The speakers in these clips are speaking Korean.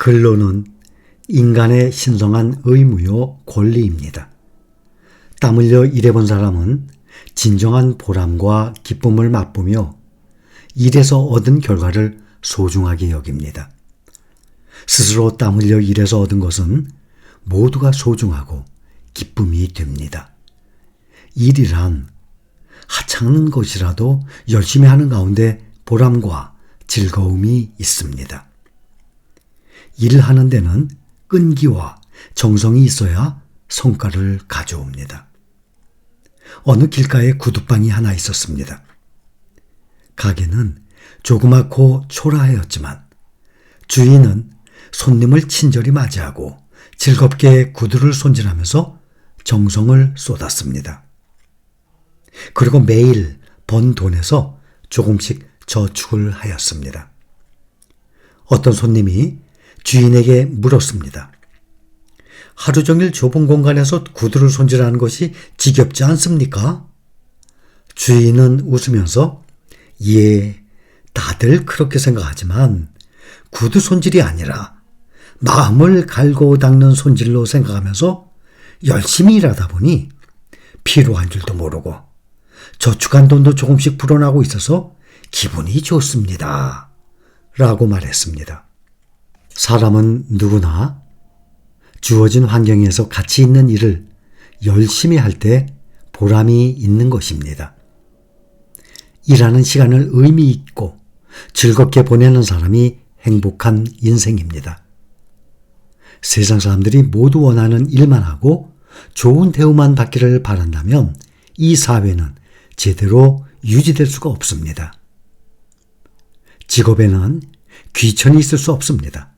근로는 인간의 신성한 의무요 권리입니다. 땀 흘려 일해본 사람은 진정한 보람과 기쁨을 맛보며 일에서 얻은 결과를 소중하게 여깁니다. 스스로 땀 흘려 일해서 얻은 것은 모두가 소중하고 기쁨이 됩니다. 일이란 하찮은 것이라도 열심히 하는 가운데 보람과 즐거움이 있습니다. 일을 하는 데는 끈기와 정성이 있어야 성과를 가져옵니다. 어느 길가에 구두방이 하나 있었습니다. 가게는 조그맣고 초라하였지만 주인은 손님을 친절히 맞이하고 즐겁게 구두를 손질하면서 정성을 쏟았습니다. 그리고 매일 번 돈에서 조금씩 저축을 하였습니다. 어떤 손님이 주인에게 물었습니다. 하루 종일 좁은 공간에서 구두를 손질하는 것이 지겹지 않습니까? 주인은 웃으면서 예, 다들 그렇게 생각하지만 구두 손질이 아니라 마음을 갈고 닦는 손질로 생각하면서 열심히 일하다 보니 피로한 줄도 모르고 저축한 돈도 조금씩 불어나고 있어서 기분이 좋습니다. 라고 말했습니다. 사람은 누구나 주어진 환경에서 가치 있는 일을 열심히 할 때 보람이 있는 것입니다. 일하는 시간을 의미 있고 즐겁게 보내는 사람이 행복한 인생입니다. 세상 사람들이 모두 원하는 일만 하고 좋은 대우만 받기를 바란다면 이 사회는 제대로 유지될 수가 없습니다. 직업에는 귀천이 있을 수 없습니다.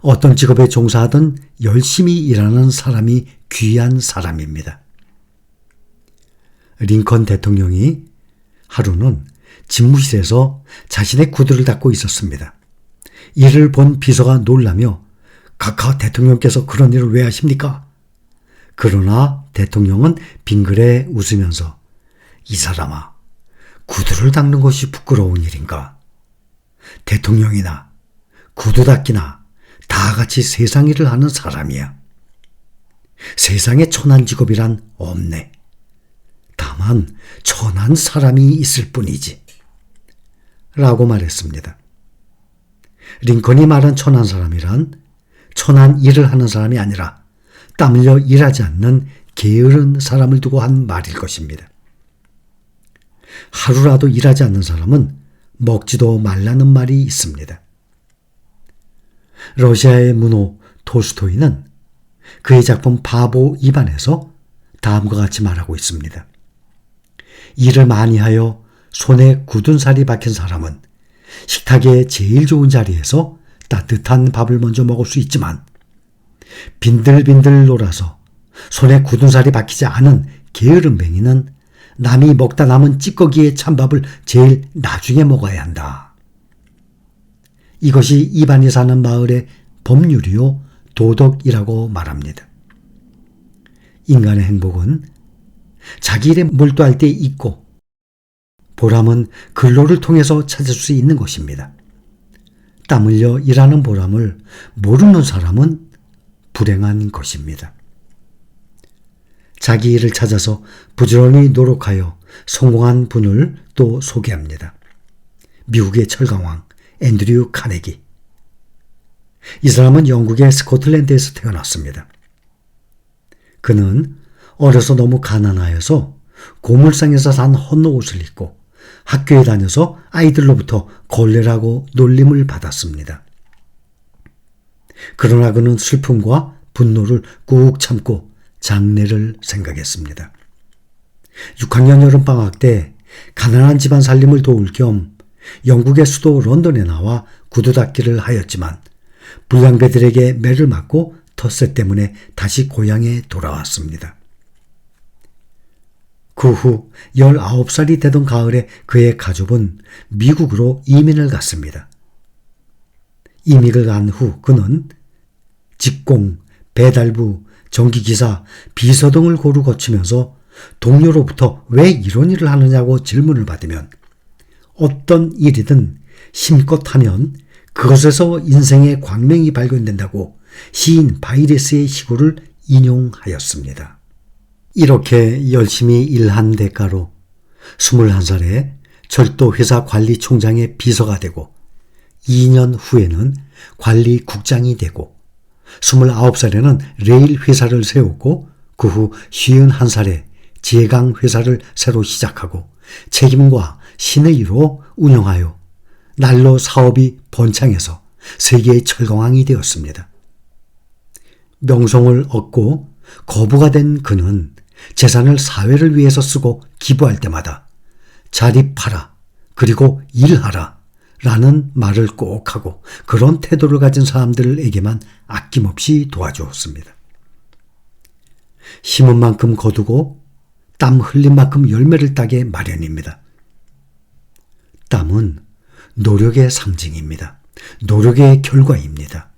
어떤 직업에 종사하든 열심히 일하는 사람이 귀한 사람입니다. 링컨 대통령이 하루는 집무실에서 자신의 구두를 닦고 있었습니다. 이를 본 비서가 놀라며 각하 대통령께서 그런 일을 왜 하십니까? 그러나 대통령은 빙그레 웃으면서 이 사람아, 구두를 닦는 것이 부끄러운 일인가? 대통령이나 구두 닦기나 다 같이 세상 일을 하는 사람이야. 세상에 천한 직업이란 없네. 다만 천한 사람이 있을 뿐이지. 라고 말했습니다. 링컨이 말한 천한 사람이란 천한 일을 하는 사람이 아니라 땀 흘려 일하지 않는 게으른 사람을 두고 한 말일 것입니다. 하루라도 일하지 않는 사람은 먹지도 말라는 말이 있습니다. 러시아의 문호 톨스토이는 그의 작품 바보 2반에서 다음과 같이 말하고 있습니다. 일을 많이 하여 손에 굳은 살이 박힌 사람은 식탁의 제일 좋은 자리에서 따뜻한 밥을 먼저 먹을 수 있지만 빈들빈들 놀아서 손에 굳은 살이 박히지 않은 게으름뱅이는 남이 먹다 남은 찌꺼기의 찬밥을 제일 나중에 먹어야 한다. 이것이 이반이 사는 마을의 법률이요 도덕이라고 말합니다. 인간의 행복은 자기 일에 몰두할 때 있고 보람은 근로를 통해서 찾을 수 있는 것입니다. 땀 흘려 일하는 보람을 모르는 사람은 불행한 것입니다. 자기 일을 찾아서 부지런히 노력하여 성공한 분을 또 소개합니다. 미국의 철강왕 앤드류 카네기. 이 사람은 영국의 스코틀랜드에서 태어났습니다. 그는 어려서 너무 가난하여서 고물상에서 산 헌옷을 입고 학교에 다녀서 아이들로부터 걸레라고 놀림을 받았습니다. 그러나 그는 슬픔과 분노를 꾹 참고 장래를 생각했습니다. 6학년 여름방학 때 가난한 집안 살림을 도울 겸 영국의 수도 런던에 나와 구두 닦기를 하였지만 불량배들에게 매를 맞고 텃세 때문에 다시 고향에 돌아왔습니다. 그 후 19살이 되던 가을에 그의 가족은 미국으로 이민을 갔습니다. 이민을 간 후 그는 직공, 배달부, 전기기사, 비서 등을 고루 거치면서 동료로부터 왜 이런 일을 하느냐고 질문을 받으면 어떤 일이든 힘껏 하면 그것에서 인생의 광명이 발견된다고 시인 바이레스의 시구를 인용하였습니다. 이렇게 열심히 일한 대가로 21살에 철도회사 관리총장의 비서가 되고 2년 후에는 관리국장이 되고 29살에는 레일 회사를 세우고 그 후 51살에 제강 회사를 새로 시작하고 책임과 신의로 운영하여 날로 사업이 번창해서 세계의 철강왕이 되었습니다. 명성을 얻고 거부가 된 그는 재산을 사회를 위해서 쓰고 기부할 때마다 자립하라 그리고 일하라 라는 말을 꼭 하고 그런 태도를 가진 사람들에게만 아낌없이 도와주었습니다. 심은 만큼 거두고 땀 흘린 만큼 열매를 따게 마련입니다. 땀은 노력의 상징입니다. 노력의 결과입니다.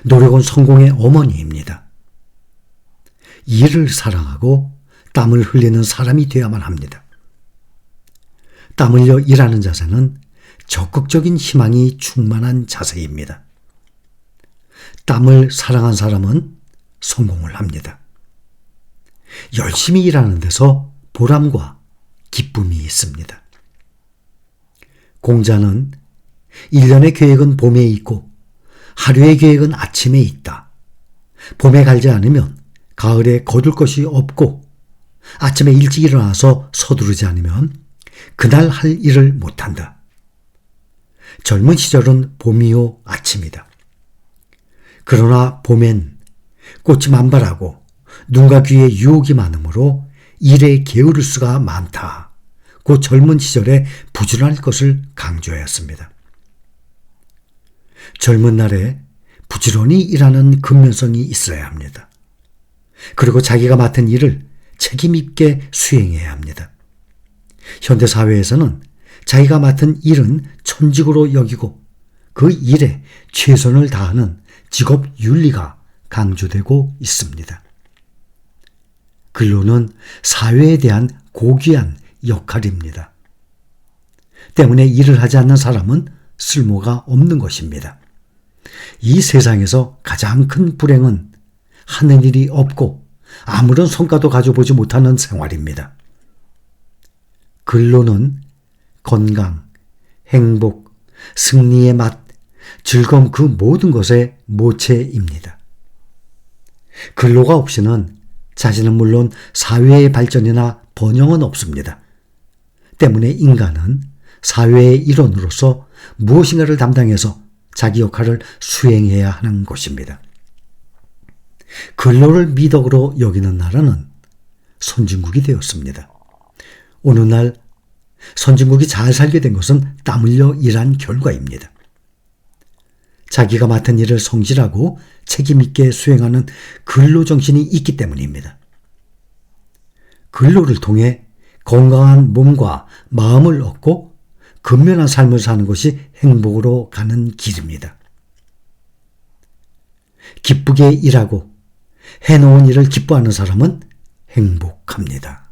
노력은 성공의 어머니입니다. 일을 사랑하고 땀을 흘리는 사람이 되어야만 합니다. 땀 흘려 일하는 자세는 적극적인 희망이 충만한 자세입니다. 땀을 사랑한 사람은 성공을 합니다. 열심히 일하는 데서 보람과 기쁨이 있습니다. 공자는 1년의 계획은 봄에 있고 하루의 계획은 아침에 있다. 봄에 갈지 않으면 가을에 거둘 것이 없고 아침에 일찍 일어나서 서두르지 않으면 그날 할 일을 못한다. 젊은 시절은 봄이요 아침이다. 그러나 봄엔 꽃이 만발하고 눈과 귀에 유혹이 많으므로 일에 게으를 수가 많다. 그 젊은 시절에 부지런할 것을 강조하였습니다. 젊은 날에 부지런히 일하는 근면성이 있어야 합니다. 그리고 자기가 맡은 일을 책임있게 수행해야 합니다. 현대사회에서는 자기가 맡은 일은 천직으로 여기고 그 일에 최선을 다하는 직업윤리가 강조되고 있습니다. 근로는 사회에 대한 고귀한 역할입니다. 때문에 일을 하지 않는 사람은 쓸모가 없는 것입니다. 이 세상에서 가장 큰 불행은 하는 일이 없고 아무런 성과도 가져보지 못하는 생활입니다. 근로는 건강, 행복, 승리의 맛, 즐거움 그 모든 것의 모체입니다. 근로가 없이는 자신은 물론 사회의 발전이나 번영은 없습니다. 때문에 인간은 사회의 일원으로서 무엇인가를 담당해서 자기 역할을 수행해야 하는 것입니다. 근로를 미덕으로 여기는 나라는 선진국이 되었습니다. 오늘날 선진국이 잘 살게 된 것은 땀 흘려 일한 결과입니다. 자기가 맡은 일을 성실하고 책임있게 수행하는 근로정신이 있기 때문입니다. 근로를 통해 건강한 몸과 마음을 얻고 근면한 삶을 사는 것이 행복으로 가는 길입니다. 기쁘게 일하고 해놓은 일을 기뻐하는 사람은 행복합니다.